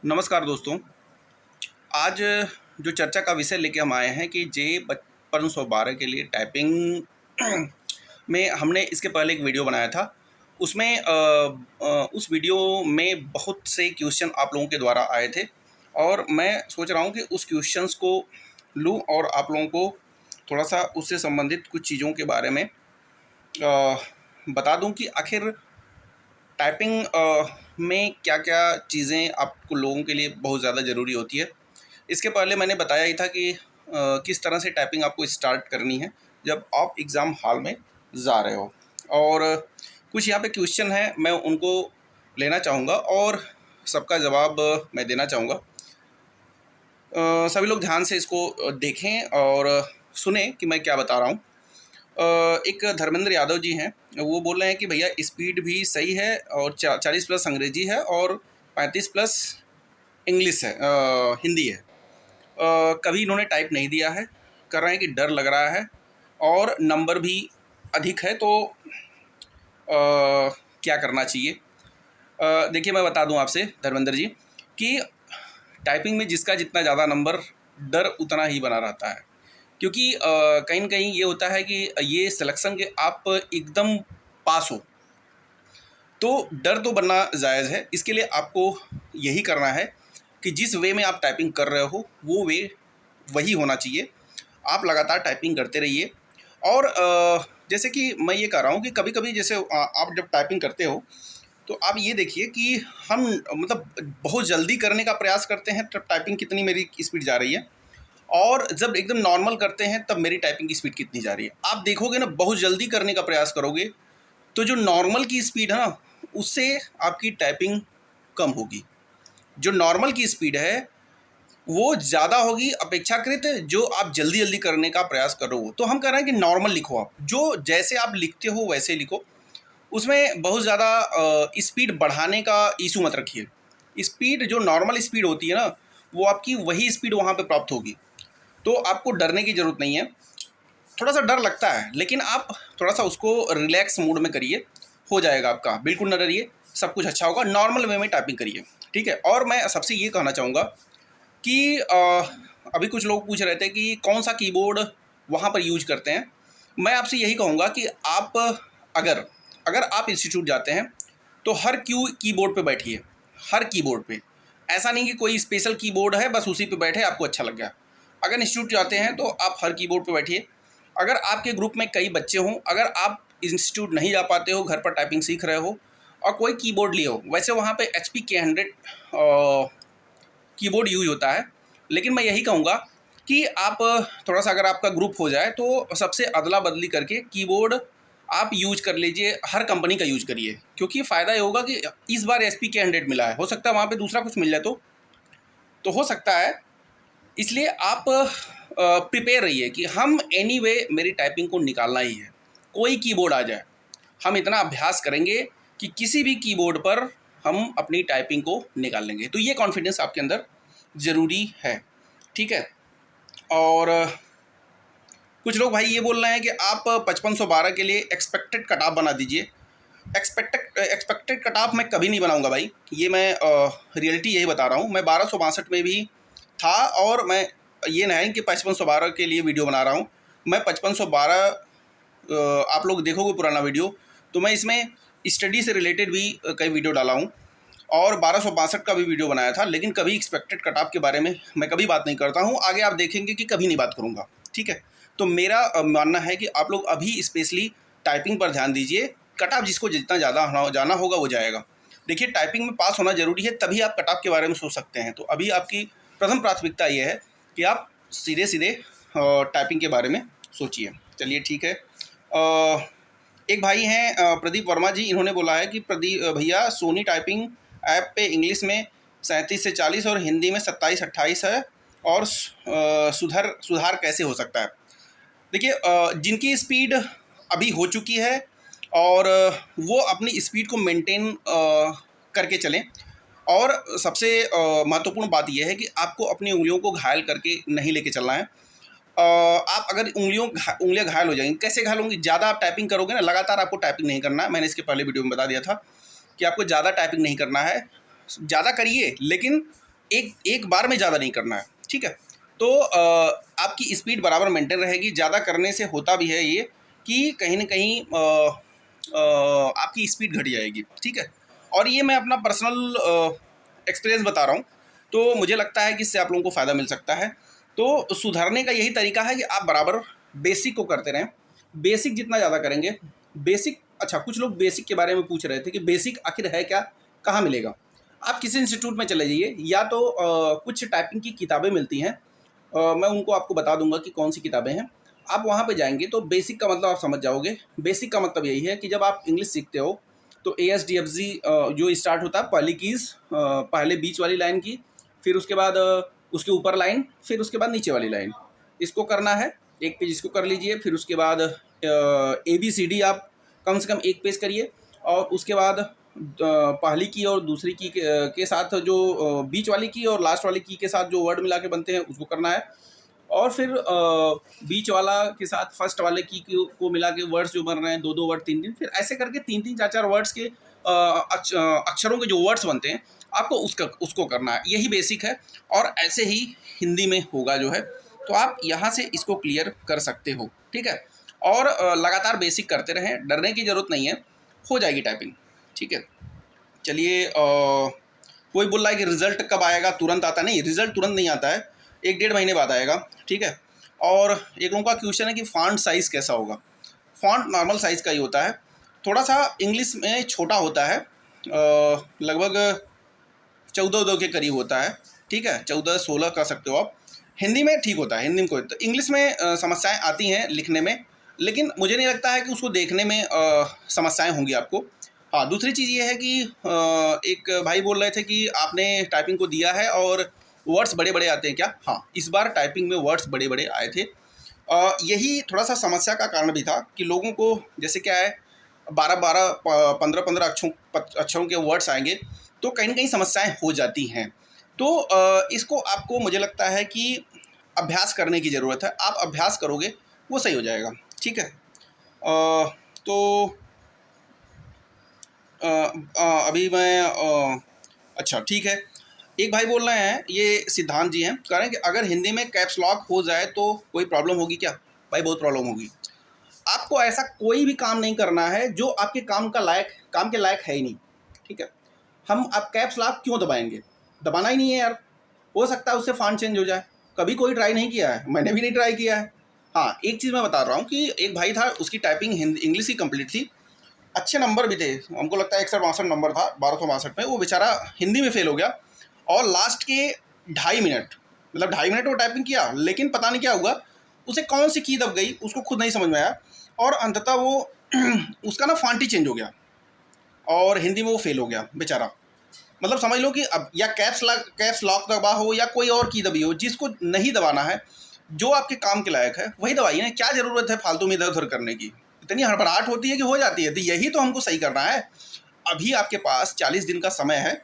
नमस्कार दोस्तों। आज जो चर्चा का विषय लेके हम आए हैं कि जे 5512 के लिए टाइपिंग में हमने इसके पहले एक वीडियो बनाया था। उसमें उस वीडियो में बहुत से क्वेश्चन आप लोगों के द्वारा आए थे और मैं सोच रहा हूँ कि उस क्वेश्चंस को लूँ और आप लोगों को थोड़ा सा उससे संबंधित कुछ चीज़ों के बारे में बता दूं कि आखिर टाइपिंग में क्या क्या चीज़ें आपको लोगों के लिए बहुत ज़्यादा ज़रूरी होती है। इसके पहले मैंने बताया ही था कि किस तरह से टाइपिंग आपको स्टार्ट करनी है जब आप एग्ज़ाम हॉल में जा रहे हो। और कुछ यहाँ पे क्वेश्चन हैं, मैं उनको लेना चाहूँगा और सबका जवाब मैं देना चाहूँगा। सभी लोग ध्यान से इसको देखें और सुने कि मैं क्या बता रहा हूँ। एक धर्मेंद्र यादव जी हैं, वो बोल रहे हैं कि भैया स्पीड भी सही है और 40 प्लस अंग्रेजी है और 35 प्लस इंग्लिश है, हिंदी है। कभी इन्होंने टाइप नहीं दिया है, कर रहे हैं कि डर लग रहा है और नंबर भी अधिक है, तो क्या करना चाहिए। देखिए मैं बता दूं आपसे धर्मेंद्र जी कि टाइपिंग में जिसका जितना ज़्यादा नंबर, डर उतना ही बना रहता है। क्योंकि कहीं न कहीं ये होता है कि ये सिलेक्शन के आप एकदम पास हो तो डर तो बनना जायज़ है। इसके लिए आपको यही करना है कि जिस वे में आप टाइपिंग कर रहे हो वो वे वही होना चाहिए। आप लगातार टाइपिंग करते रहिए और जैसे कि मैं ये कह रहा हूँ कि कभी-कभी जैसे आप जब टाइपिंग करते हो तो आप ये देखिए कि हम मतलब बहुत जल्दी करने का प्रयास करते हैं तब टाइपिंग कितनी मेरी स्पीड जा रही है, और जब एकदम नॉर्मल करते हैं तब मेरी टाइपिंग की स्पीड कितनी जा रही है। आप देखोगे ना, बहुत जल्दी करने का प्रयास करोगे तो जो नॉर्मल की स्पीड है ना, उससे आपकी टाइपिंग कम होगी। जो नॉर्मल की स्पीड है वो ज़्यादा होगी अपेक्षाकृत जो आप जल्दी जल्दी करने का प्रयास कर रहे हो। तो हम कह रहे हैं कि नॉर्मल लिखो, आप जो जैसे आप लिखते हो वैसे लिखो। उसमें बहुत ज़्यादा स्पीड बढ़ाने का इशू मत रखिए। स्पीड जो नॉर्मल स्पीड होती है ना, वो आपकी वही स्पीड वहाँ पे प्राप्त होगी। तो आपको डरने की ज़रूरत नहीं है। थोड़ा सा डर लगता है लेकिन आप थोड़ा सा उसको रिलैक्स मूड में करिए, हो जाएगा आपका। बिल्कुल न डरिए, सब कुछ अच्छा होगा। नॉर्मल वे में टाइपिंग करिए, ठीक है। और मैं सबसे ये कहना चाहूँगा कि अभी कुछ लोग पूछ रहे थे कि कौन सा कीबोर्ड वहाँ पर यूज करते हैं। मैं आपसे यही कहूँगा कि आप अगर अगर आप इंस्टीट्यूट जाते हैं तो हर कीबोर्ड पे बैठिए, हर कीबोर्ड पे। ऐसा नहीं कि कोई स्पेशल कीबोर्ड है बस उसी पे बैठे आपको अच्छा लग गया। अगर इंस्टीट्यूट जाते हैं तो आप हर कीबोर्ड पे बैठिए। अगर आपके ग्रुप में कई बच्चे हों, अगर आप इंस्टीट्यूट नहीं जा पाते हो, घर पर टाइपिंग सीख रहे हो और कोई कीबोर्ड लिए हो, वैसे वहाँ पे HP K100 कीबोर्ड यूज होता है। लेकिन मैं यही कहूँगा कि आप थोड़ा सा, अगर आपका ग्रुप हो जाए तो सबसे अदला बदली करके कीबोर्ड आप यूज कर लीजिए, हर कंपनी का यूज करिए। क्योंकि फ़ायदा ये होगा कि इस बार SP K100 मिला है, हो सकता है वहाँ पे दूसरा कुछ मिल जाए तो हो सकता है। इसलिए आप प्रिपेयर रहिए कि हम एनीवे मेरी टाइपिंग को निकालना ही है, कोई कीबोर्ड आ जाए। हम इतना अभ्यास करेंगे कि किसी भी कीबोर्ड पर हम अपनी टाइपिंग को निकाल लेंगे। तो ये कॉन्फिडेंस आपके अंदर ज़रूरी है, ठीक है। और कुछ लोग भाई ये बोल रहे हैं कि आप 5512 के लिए एक्सपेक्टेड कट ऑफ बना दीजिए। एक्सपेक्टेड कट ऑफ मैं कभी नहीं बनाऊंगा भाई, ये मैं रियलिटी यही बता रहा हूँ। मैं 1262 में भी था और मैं ये नहीं कि 5512 के लिए वीडियो बना रहा हूँ। मैं 5512, आप लोग देखोगे पुराना वीडियो तो मैं इसमें स्टडी से रिलेटेड भी कई वीडियो डाला हूँ और 1262 का भी वीडियो बनाया था। लेकिन कभी एक्सपेक्टेड कट ऑफ के बारे में मैं कभी बात नहीं करता हूँ, आगे आप देखेंगे कि कभी नहीं बात करूँगा, ठीक है। तो मेरा मानना है कि आप लोग अभी स्पेशली टाइपिंग पर ध्यान दीजिए। कट ऑफ जिसको जितना ज़्यादा जाना होगा वो जाएगा। देखिए टाइपिंग में पास होना ज़रूरी है, तभी आप कट ऑफ के बारे में सोच सकते हैं। तो अभी आपकी प्रथम प्राथमिकता ये है कि आप सीधे सीधे टाइपिंग के बारे में सोचिए। चलिए ठीक है। एक भाई हैं प्रदीप वर्मा जी, इन्होंने बोला है कि प्रदीप भैया सोनी टाइपिंग ऐप पे इंग्लिश में 37 से 40 और हिंदी में 27-28 है और सुधार कैसे हो सकता है। देखिए जिनकी स्पीड अभी हो चुकी है और वो अपनी स्पीड को मेंटेन करके चलें। और सबसे महत्वपूर्ण बात यह है कि आपको अपनी उंगलियों को घायल करके नहीं लेके चलना है। आप अगर उंगलियां घायल हो जाएंगी, कैसे घायल होंगी? ज़्यादा आप टाइपिंग करोगे ना, लगातार आपको टाइपिंग नहीं करना है। मैंने इसके पहले वीडियो में बता दिया था कि आपको ज़्यादा टाइपिंग नहीं करना है। ज़्यादा करिए लेकिन एक एक बार में ज़्यादा नहीं करना है, ठीक है। तो आपकी स्पीड बराबर मेंटेन रहेगी। ज़्यादा करने से होता भी है ये कि कहीं न कहीं आपकी स्पीड घट जाएगी, ठीक है। और ये मैं अपना पर्सनल एक्सपीरियंस बता रहा हूँ, तो मुझे लगता है कि इससे आप लोगों को फ़ायदा मिल सकता है। तो सुधारने का यही तरीका है कि आप बराबर बेसिक को करते रहें। बेसिक जितना ज़्यादा करेंगे, बेसिक, अच्छा कुछ लोग बेसिक के बारे में पूछ रहे थे कि बेसिक आखिर है क्या, कहाँ मिलेगा। आप किसी इंस्टीट्यूट में चले जाइए, या तो कुछ टाइपिंग की किताबें मिलती हैं, मैं उनको आपको बता दूंगा कि कौन सी किताबें हैं। आप वहाँ पे जाएंगे तो बेसिक का मतलब आप समझ जाओगे। बेसिक का मतलब यही है कि जब आप इंग्लिश सीखते हो तो ASDFG जो स्टार्ट होता है, पहली कीज़, पहले बीच वाली लाइन की, फिर उसके बाद उसके ऊपर लाइन, फिर उसके बाद नीचे वाली लाइन, इसको करना है। एक पेज इसको कर लीजिए, फिर उसके बाद ABCD आप कम से कम एक पेज करिए, और उसके बाद पहली की और दूसरी की के साथ जो बीच वाली की और लास्ट वाली की के साथ जो वर्ड मिला के बनते हैं उसको करना है। और फिर बीच वाला के साथ फर्स्ट वाले की को मिला के वर्ड्स जो बन रहे हैं, दो दो वर्ड, तीन तीन, फिर ऐसे करके तीन तीन चार चार वर्ड्स के अक्षरों के जो वर्ड्स बनते हैं, आपको उसको करना है। यही बेसिक है। और ऐसे ही हिंदी में होगा जो है, तो आप यहाँ से इसको क्लियर कर सकते हो, ठीक है। और लगातार बेसिक करते रहें, डरने की ज़रूरत नहीं है, हो जाएगी टाइपिंग, ठीक है। चलिए, कोई बोल रहा है कि रिज़ल्ट कब आएगा, तुरंत आता नहीं, रिज़ल्ट तुरंत नहीं आता है, 1-1.5 महीने बाद आएगा, ठीक है। और एक लोगों का क्वेश्चन है कि फ़ॉन्ट साइज़ कैसा होगा। फ़ॉन्ट नॉर्मल साइज़ का ही होता है, थोड़ा सा इंग्लिश में छोटा होता है, लगभग 14 के करीब होता है, ठीक है, 14-16 कह सकते हो आप। हिंदी में ठीक होता है, हिंदी में कोई तो इंग्लिश में समस्याएं आती हैं लिखने में, लेकिन मुझे नहीं लगता है कि उसको देखने में समस्याएं होंगी आपको। हाँ, दूसरी चीज़ ये है कि एक भाई बोल रहे थे कि आपने टाइपिंग को दिया है और वर्ड्स बड़े बड़े आते हैं क्या। हाँ, इस बार टाइपिंग में वर्ड्स बड़े बड़े आए थे। यही थोड़ा सा समस्या का कारण भी था कि लोगों को, जैसे क्या है, 12-12, 15-15 अक्षरों के वर्ड्स आएंगे, तो कहीं ना कहीं समस्याएं हो जाती हैं। तो इसको आपको, मुझे लगता है कि अभ्यास करने की ज़रूरत है। आप अभ्यास करोगे वो सही हो जाएगा, ठीक है। तो अभी मैं अच्छा ठीक है। एक भाई बोल रहे हैं, ये सिद्धांत जी हैं, कह रहे हैं कि अगर हिंदी में कैप्स लॉक हो जाए तो कोई प्रॉब्लम होगी क्या। भाई बहुत प्रॉब्लम होगी। आपको ऐसा कोई भी काम नहीं करना है जो आपके काम के लायक है ही नहीं, ठीक है। हम आप कैप्स लॉक क्यों दबाएंगे, दबाना ही नहीं है यार। हो सकता है उससे फॉन्ट चेंज हो जाए, कभी कोई ट्राई नहीं किया है, मैंने भी नहीं ट्राई किया है। हाँ, एक चीज़ मैं बता रहा हूँ कि एक भाई था, उसकी टाइपिंग इंग्लिश की कंप्लीट थी, अच्छे नंबर भी थे, हमको लगता है 61-62 नंबर था 1262 में। वो बेचारा हिंदी में फेल हो गया, और लास्ट के 2.5 मिनट, मतलब 2.5 मिनट वो टाइपिंग किया, लेकिन पता नहीं क्या हुआ, उसे कौन सी की दब गई उसको खुद नहीं समझ में आया, और अंततः वो उसका ना फॉन्ट ही चेंज हो गया, और हिंदी में वो फेल हो गया बेचारा। मतलब समझ लो कि अब या कैप्स लॉक दबा हो या कोई और की दबी हो, जिसको नहीं दबाना है, जो आपके काम के लायक है वही दबाइए ना। क्या ज़रूरत है फालतू में इधर उधर करने की, इतनी हड़बड़ाहट होती है कि हो जाती है। तो यही तो हमको सही करना है। अभी आपके पास 40 दिन का समय है,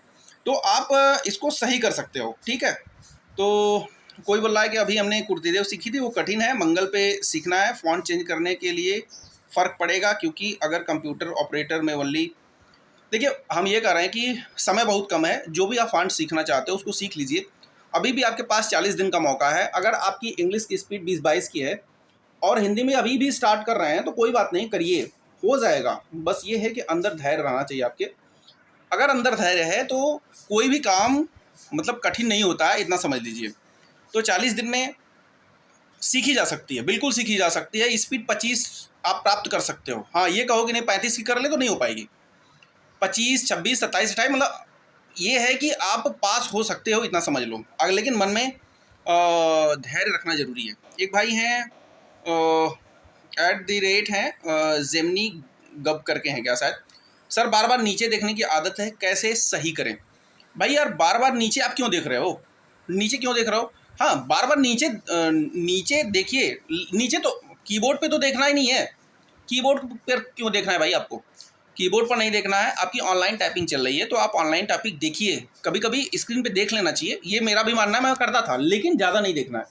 तो आप इसको सही कर सकते हो, ठीक है। तो कोई बोल रहा है कि अभी हमने कुर्तीदेव सीखी थी, वो कठिन है, मंगल पे सीखना है। फ़ॉन्ट चेंज करने के लिए फ़र्क पड़ेगा, क्योंकि अगर कंप्यूटर ऑपरेटर में वनली, देखिए हम ये कह रहे हैं कि समय बहुत कम है, जो भी आप फ़ॉन्ट सीखना चाहते हो उसको सीख लीजिए। अभी भी आपके पास 40 दिन का मौका है। अगर आपकी इंग्लिश की स्पीड 20-22 की है और हिंदी में अभी भी स्टार्ट कर रहे हैं, तो कोई बात नहीं, करिए, हो जाएगा। बस ये है कि अंदर धैर्य रहना चाहिए आपके। अगर अंदर धैर्य है तो कोई भी काम मतलब कठिन नहीं होता है, इतना समझ लीजिए। तो 40 दिन में सीखी जा सकती है, बिल्कुल सीखी जा सकती है। स्पीड 25 आप प्राप्त कर सकते हो। हाँ, ये कहो कि नहीं 35 की कर ले तो नहीं हो पाएगी। 25, 26, 27, 28, मतलब ये है कि आप पास हो सकते हो, इतना समझ लो। अगर लेकिन मन में धैर्य रखना जरूरी है। एक भाई हैं @ हैं जेमनी गब करके हैं क्या शायद। सर बार बार नीचे देखने की आदत है, कैसे सही करें। भाई यार, बार बार नीचे आप क्यों देख रहे हो, नीचे क्यों देख रहे हो। हाँ, बार बार नीचे नीचे देखिए। नीचे तो कीबोर्ड पे तो देखना ही नहीं है, कीबोर्ड पर क्यों देखना है भाई आपको। कीबोर्ड पर नहीं देखना है। आपकी ऑनलाइन टाइपिंग चल रही है तो आप ऑनलाइन टाइपिंग देखिए, कभी कभी स्क्रीन पे देख लेना चाहिए। ये मेरा भी मानना है, मैं करता था, लेकिन ज़्यादा नहीं देखना है।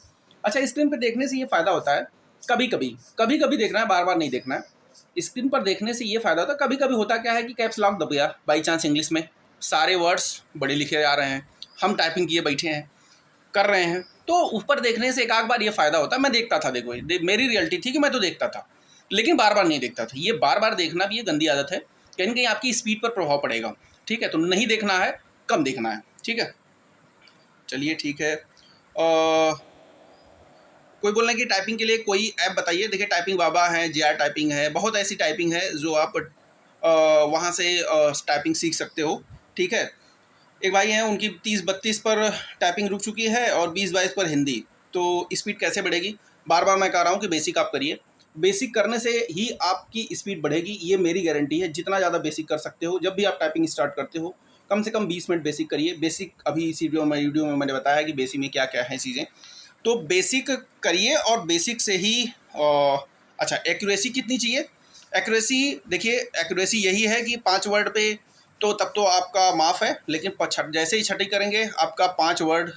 अच्छा, स्क्रीन पे देखने से ये फ़ायदा होता है, कभी कभी देखना है, बार बार नहीं देखना है। स्क्रीन पर देखने से ये फ़ायदा होता है, कभी कभी होता क्या है कि कैप्स लॉक दब गया बाई चांस इंग्लिश में, सारे वर्ड्स बड़े लिखे आ रहे हैं, हम टाइपिंग किए बैठे हैं, कर रहे हैं, तो ऊपर देखने से एक आध बार ये फ़ायदा होता है। मैं देखता था, देखो मेरी रियलिटी थी कि मैं तो देखता था, लेकिन बार बार नहीं देखता था। ये बार बार देखना भी ये गंदी आदत है, कहीं ना कहीं आपकी स्पीड पर प्रभाव पड़ेगा। ठीक है, तो नहीं देखना है, कम देखना है। ठीक है, चलिए ठीक है। कोई बोल रहे हैं कि टाइपिंग के लिए कोई ऐप बताइए। देखिए, टाइपिंग बाबा है, JR टाइपिंग है, बहुत ऐसी टाइपिंग है जो आप वहाँ से टाइपिंग सीख सकते हो। ठीक है, एक भाई हैं, उनकी 30-32 पर टाइपिंग रुक चुकी है और 20-22 पर हिंदी। तो स्पीड कैसे बढ़ेगी? बार बार मैं कह रहा हूँ कि बेसिक आप करिए। बेसिक करने से ही आपकी स्पीड बढ़ेगी, ये मेरी गारंटी है। जितना ज़्यादा बेसिक कर सकते हो, जब भी आप टाइपिंग स्टार्ट करते हो, कम से कम 20 मिनट बेसिक करिए। बेसिक अभी इसी वीडियो में मैंने बताया कि बेसिक में क्या क्या है चीज़ें। तो बेसिक करिए और बेसिक से ही अच्छा, एक्यूरेसी कितनी चाहिए? एक्यूरेसी देखिए, एक्यूरेसी यही है कि 5 वर्ड पे तो तब तो आपका माफ़ है, लेकिन जैसे ही छठी करेंगे आपका 5 वर्ड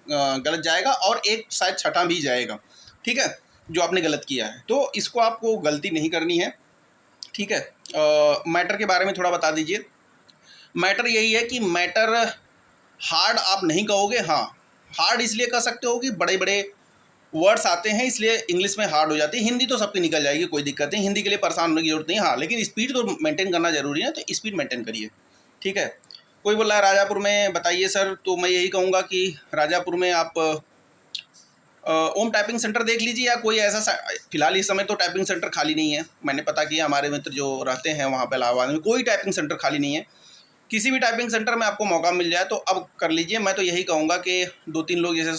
गलत जाएगा और एक शायद छठा भी जाएगा। ठीक है, जो आपने गलत किया है, तो इसको आपको गलती नहीं करनी है। ठीक है, मैटर के बारे में थोड़ा बता दीजिए। मैटर यही है कि मैटर हार्ड आप नहीं कहोगे। हाँ, हार्ड इसलिए कह सकते हो कि बड़े बड़े वर्ड्स आते हैं, इसलिए इंग्लिश में हार्ड हो जाती है। हिंदी तो सबकी निकल जाएगी, कोई दिक्कत नहीं, हिंदी के लिए परेशान होने की जरूरत नहीं। हाँ, लेकिन स्पीड तो मेंटेन करना जरूरी है, तो स्पीड मेंटेन करिए। ठीक है, कोई बोल रहा है राजापुर में बताइए सर, तो मैं यही कहूँगा कि राजापुर में आप ओम टाइपिंग सेंटर देख लीजिए, या कोई ऐसा फिलहाल इस समय तो टाइपिंग सेंटर खाली नहीं है। मैंने पता किया, हमारे मित्र जो रहते हैं वहाँ पे इलाहाबाद में, कोई टाइपिंग सेंटर खाली नहीं है। किसी भी टाइपिंग सेंटर में आपको मौका मिल जाए तो अब कर लीजिए। मैं तो यही कहूँगा कि 2-3 लोग जैसे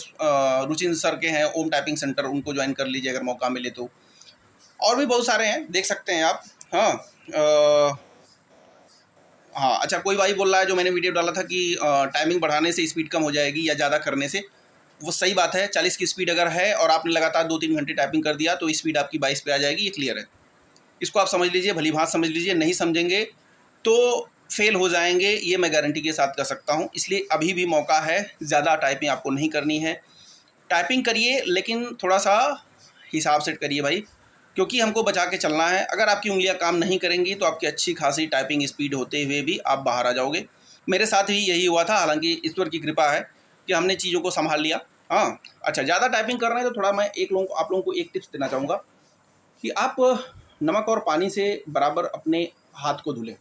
रुचिन सर के हैं ओम टाइपिंग सेंटर, उनको ज्वाइन कर लीजिए अगर मौका मिले तो। और भी बहुत सारे हैं, देख सकते हैं आप। हाँ, हाँ, अच्छा, कोई भाई बोल रहा है जो मैंने वीडियो डाला था कि टाइमिंग बढ़ाने से स्पीड कम हो जाएगी या ज़्यादा करने से। वो सही बात है, 40 की स्पीड अगर है और आपने लगातार 2-3 घंटे टाइपिंग कर दिया तो स्पीड आपकी 22 पे आ जाएगी, ये क्लियर है। इसको आप समझ लीजिए, भली भांत समझ लीजिए। नहीं समझेंगे तो फेल हो जाएंगे, ये मैं गारंटी के साथ कर सकता हूँ। इसलिए अभी भी मौका है, ज़्यादा टाइपिंग आपको नहीं करनी है। टाइपिंग करिए, लेकिन थोड़ा सा हिसाब से करिए भाई, क्योंकि हमको बचा के चलना है। अगर आपकी उंगलियां काम नहीं करेंगी तो आपकी अच्छी खासी टाइपिंग स्पीड होते हुए भी आप बाहर आ जाओगे। मेरे साथ भी यही हुआ था, हालांकि ईश्वर की कृपा है कि हमने चीज़ों को संभाल लिया। हाँ, अच्छा, ज़्यादा टाइपिंग कर रहे हैं तो थोड़ा मैं आप लोगों को एक टिप्स देना चाहूँगा कि आप नमक और पानी से बराबर अपने हाथ को धुलें।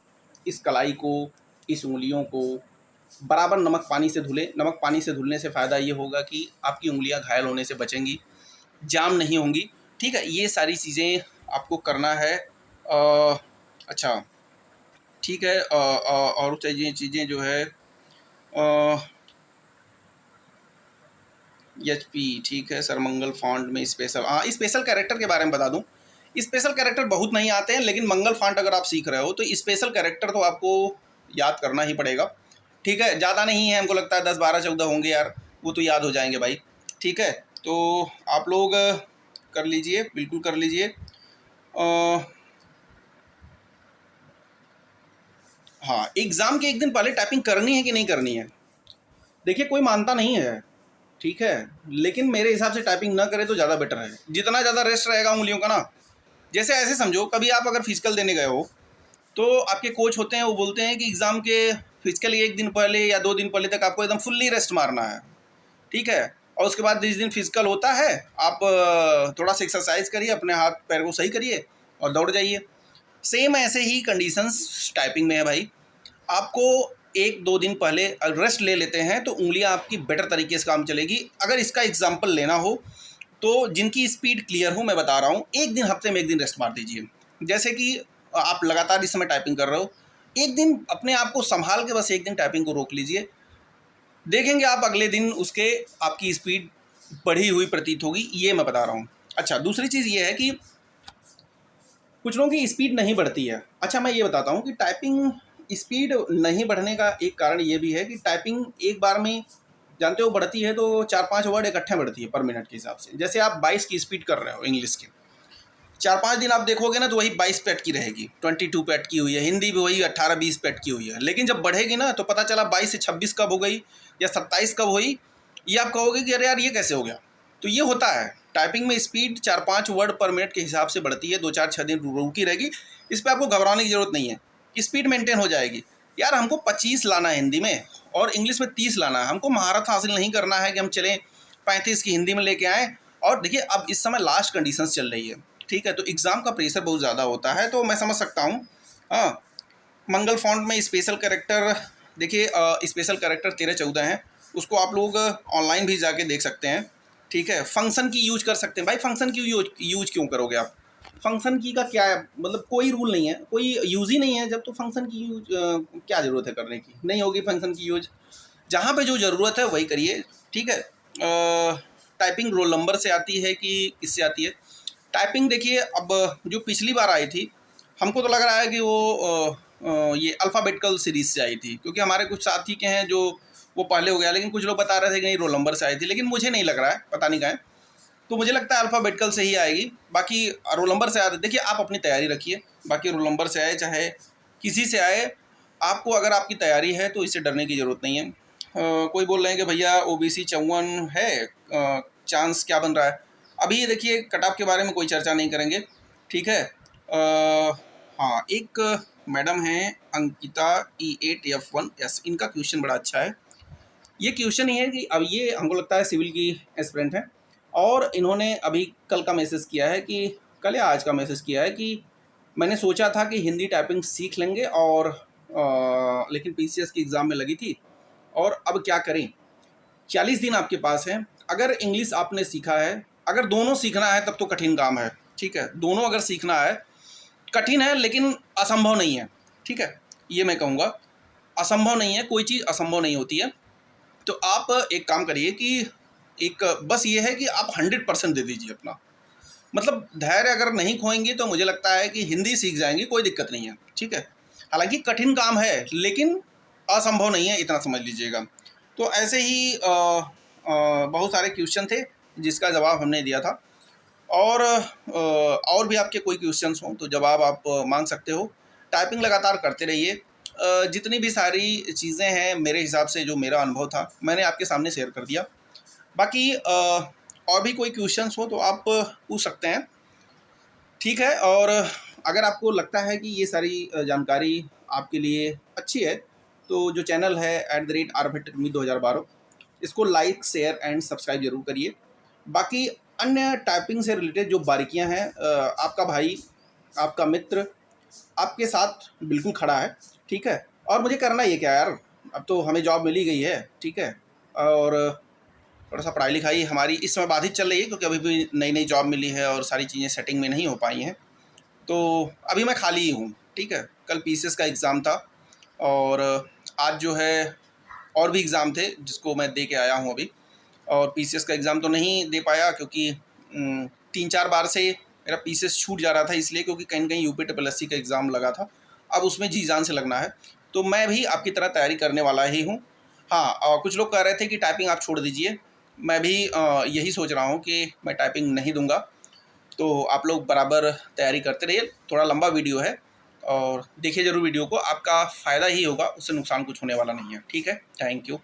इस कलाई को, इस उंगलियों को बराबर नमक पानी से धुलें। नमक पानी से धुलने से फ़ायदा ये होगा कि आपकी उंगलियां घायल होने से बचेंगी, जाम नहीं होंगी। ठीक है, ये सारी चीज़ें आपको करना है। अच्छा, ठीक है। और चीज़ें जो है HP, ठीक है सर, मंगल फॉन्ट में स्पेशल, हाँ, स्पेशल कैरेक्टर के बारे में बता दूं। स्पेशल कैरेक्टर बहुत नहीं आते हैं, लेकिन मंगल फॉन्ट अगर आप सीख रहे हो तो स्पेशल कैरेक्टर तो आपको याद करना ही पड़ेगा। ठीक है, ज़्यादा नहीं है, हमको लगता है 10, 12, 14 होंगे यार, वो तो याद हो जाएंगे भाई। ठीक है, तो आप लोग कर लीजिए, बिल्कुल कर लीजिए। हाँ, एग्ज़ाम के एक दिन पहले टाइपिंग करनी है कि नहीं करनी है? देखिए, कोई मानता नहीं है, ठीक है, लेकिन मेरे हिसाब से टाइपिंग ना करे तो ज़्यादा बेटर है। जितना ज़्यादा रेस्ट रहेगा उंगलियों का ना, जैसे ऐसे समझो, कभी आप अगर फिजिकल देने गए हो तो आपके कोच होते हैं, वो बोलते हैं कि एग्ज़ाम के फिजिकल 1 दिन पहले या 2 दिन पहले तक आपको एकदम फुल्ली रेस्ट मारना है। ठीक है, और उसके बाद जिस दिन फिजिकल होता है आप थोड़ा सा एक्सरसाइज करिए, अपने हाथ पैर को सही करिए और दौड़ जाइए। सेम ऐसे ही कंडीशंस टाइपिंग में है भाई। आपको 1-2 दिन पहले रेस्ट ले लेते हैं तो उंगलियां आपकी बेटर तरीके से काम चलेगी। अगर इसका एग्जाम्पल लेना हो तो जिनकी स्पीड क्लियर हो, मैं बता रहा हूँ, एक दिन, हफ्ते में 1 दिन रेस्ट मार दीजिए। जैसे कि आप लगातार इस समय टाइपिंग कर रहे हो, एक दिन अपने आप को संभाल के बस 1 दिन टाइपिंग को रोक लीजिए। देखेंगे आप अगले दिन उसके आपकी स्पीड बढ़ी हुई प्रतीत होगी, ये मैं बता रहा हूँ। अच्छा, दूसरी चीज़ ये है कि कुछ लोगों की स्पीड नहीं बढ़ती है। अच्छा, मैं ये बताता हूँ कि टाइपिंग स्पीड नहीं बढ़ने का एक कारण ये भी है कि टाइपिंग एक बार में, जानते हो, बढ़ती है तो 4-5 वर्ड इकट्ठे बढ़ती है पर मिनट के हिसाब से। जैसे आप 22 की स्पीड कर रहे हो इंग्लिश की, 4-5 दिन आप देखोगे ना तो वही 22 पे अटकी रहेगी, 22 पे अटकी हुई है। हिंदी भी वही 18-20 पे अटकी हुई है। लेकिन जब बढ़ेगी ना तो पता चला 22 से 26 कब हो गई या 27 कब हुई, ये आप कहोगे कि अरे यार ये कैसे हो गया। तो ये होता है, टाइपिंग में स्पीड 4-5 वर्ड पर मिनट के हिसाब से बढ़ती है। 2-4-6 दिन रुकी रहेगी, इस पर आपको घबराने की जरूरत नहीं है, स्पीड मेंटेन हो जाएगी। यार हमको 25 लाना है हिंदी में और इंग्लिश में 30 लाना है। हमको महारत हासिल नहीं करना है कि हम चलें 35 की हिंदी में लेके आएँ। और देखिए अब इस समय लास्ट कंडीशंस चल रही है, ठीक है, तो एग्ज़ाम का प्रेशर बहुत ज़्यादा होता है, तो मैं समझ सकता हूँ। हाँ, मंगल फॉन्ट में स्पेशल कैरेक्टर, देखिए स्पेशल कैरेक्टर 13-14 हैं, उसको आप लोग ऑनलाइन भी जाके देख सकते हैं, ठीक है। फंक्शन की यूज कर सकते हैं। भाई फंक्शन की यूज क्यों करोगे आप? फंक्शन की का क्या है, मतलब कोई रूल नहीं है, कोई यूज़ ही नहीं है जब, तो फंक्शन की यूज क्या ज़रूरत है करने की? नहीं होगी फंक्शन की यूज। जहाँ पे जो ज़रूरत है वही करिए, ठीक है। टाइपिंग रोल नंबर से आती है कि किससे आती है? टाइपिंग देखिए अब जो पिछली बार आई थी, हमको तो लग रहा है कि वो ये अल्फ़ाबेटिकल सीरीज़ से आई थी, क्योंकि हमारे कुछ साथी के हैं जो वो पहले हो गया, लेकिन कुछ लोग बता रहे थे कि नहीं रोल नंबर से आई थी, लेकिन मुझे नहीं लग रहा है, पता नहीं कहाँ है। तो मुझे लगता है अल्फ़ाबेटिकल से ही आएगी। बाकी रोल नंबर से आए, देखिए आप अपनी तैयारी रखिए, बाकी रोल नंबर से आए चाहे किसी से आए, आपको अगर आपकी तैयारी है तो इससे डरने की ज़रूरत नहीं है। कोई बोल रहे हैं कि भैया ओबीसी 54 है, चांस क्या बन रहा है? अभी ये देखिए कट ऑफ के बारे में कोई चर्चा नहीं करेंगे, ठीक है। हाँ, एक मैडम हैं अंकिता E8F1S, इनका क्वेश्चन बड़ा अच्छा है। ये क्वेश्चन ये है कि अब ये हमको लगता है सिविल की एस्पिरेंट है, और इन्होंने अभी कल का मैसेज किया है कि कल या आज का मैसेज किया है कि मैंने सोचा था कि हिंदी टाइपिंग सीख लेंगे और लेकिन पीसीएस की एग्ज़ाम में लगी थी, और अब क्या करें? 40 दिन आपके पास हैं। अगर इंग्लिश आपने सीखा है, अगर दोनों सीखना है तब तो कठिन काम है, ठीक है। दोनों अगर सीखना है, कठिन है लेकिन असंभव नहीं है, ठीक है। ये मैं कहूँगा, असंभव नहीं है, कोई चीज़ असंभव नहीं होती है। तो आप एक काम करिए कि एक बस ये है कि आप 100% दे दीजिए अपना, मतलब धैर्य अगर नहीं खोएंगे तो मुझे लगता है कि हिंदी सीख जाएंगे, कोई दिक्कत नहीं है, ठीक है। हालांकि कठिन काम है लेकिन असंभव नहीं है, इतना समझ लीजिएगा। तो ऐसे ही बहुत सारे क्वेश्चन थे जिसका जवाब हमने दिया था, और भी आपके कोई क्वेश्चंस हों तो जवाब आप मांग सकते हो। टाइपिंग लगातार करते रहिए। जितनी भी सारी चीज़ें हैं मेरे हिसाब से, जो मेरा अनुभव था मैंने आपके सामने शेयर कर दिया। बाकी और भी कोई क्वेश्चंस हो तो आप पूछ सकते हैं, ठीक है। और अगर आपको लगता है कि ये सारी जानकारी आपके लिए अच्छी है तो जो चैनल है @RFITECHNIC2012, इसको लाइक शेयर एंड सब्सक्राइब जरूर करिए। बाकी अन्य टाइपिंग से रिलेटेड जो बारीकियां हैं, आपका भाई, आपका मित्र आपके साथ बिल्कुल खड़ा है, ठीक है। और मुझे करना ये क्या यार, अब तो हमें जॉब मिल ही गई है, ठीक है। और थोड़ा सा पढ़ाई लिखाई हमारी इस समय बाधित चल रही है, क्योंकि अभी भी नई नई जॉब मिली है और सारी चीज़ें सेटिंग में नहीं हो पाई हैं, तो अभी मैं खाली ही हूँ, ठीक है। कल पीसीएस का एग्ज़ाम था, और आज जो है और भी एग्ज़ाम थे जिसको मैं दे के आया हूँ अभी। और पीसीएस का एग्ज़ाम तो नहीं दे पाया क्योंकि 3-4 बार से मेरा पीसीएस छूट जा रहा था, इसलिए क्योंकि कहीं न कहीं यूपीएससी का एग्ज़ाम लगा था। अब उसमें जी जान से लगना है, तो मैं भी आपकी तरह तैयारी करने वाला ही हूँ। हाँ, कुछ लोग कह रहे थे कि टाइपिंग आप छोड़ दीजिए, मैं भी यही सोच रहा हूँ कि मैं टाइपिंग नहीं दूँगा। तो आप लोग बराबर तैयारी करते रहिए। थोड़ा लंबा वीडियो है और देखिए ज़रूर वीडियो को, आपका फ़ायदा ही होगा, उससे नुकसान कुछ होने वाला नहीं है, ठीक है। Thank you.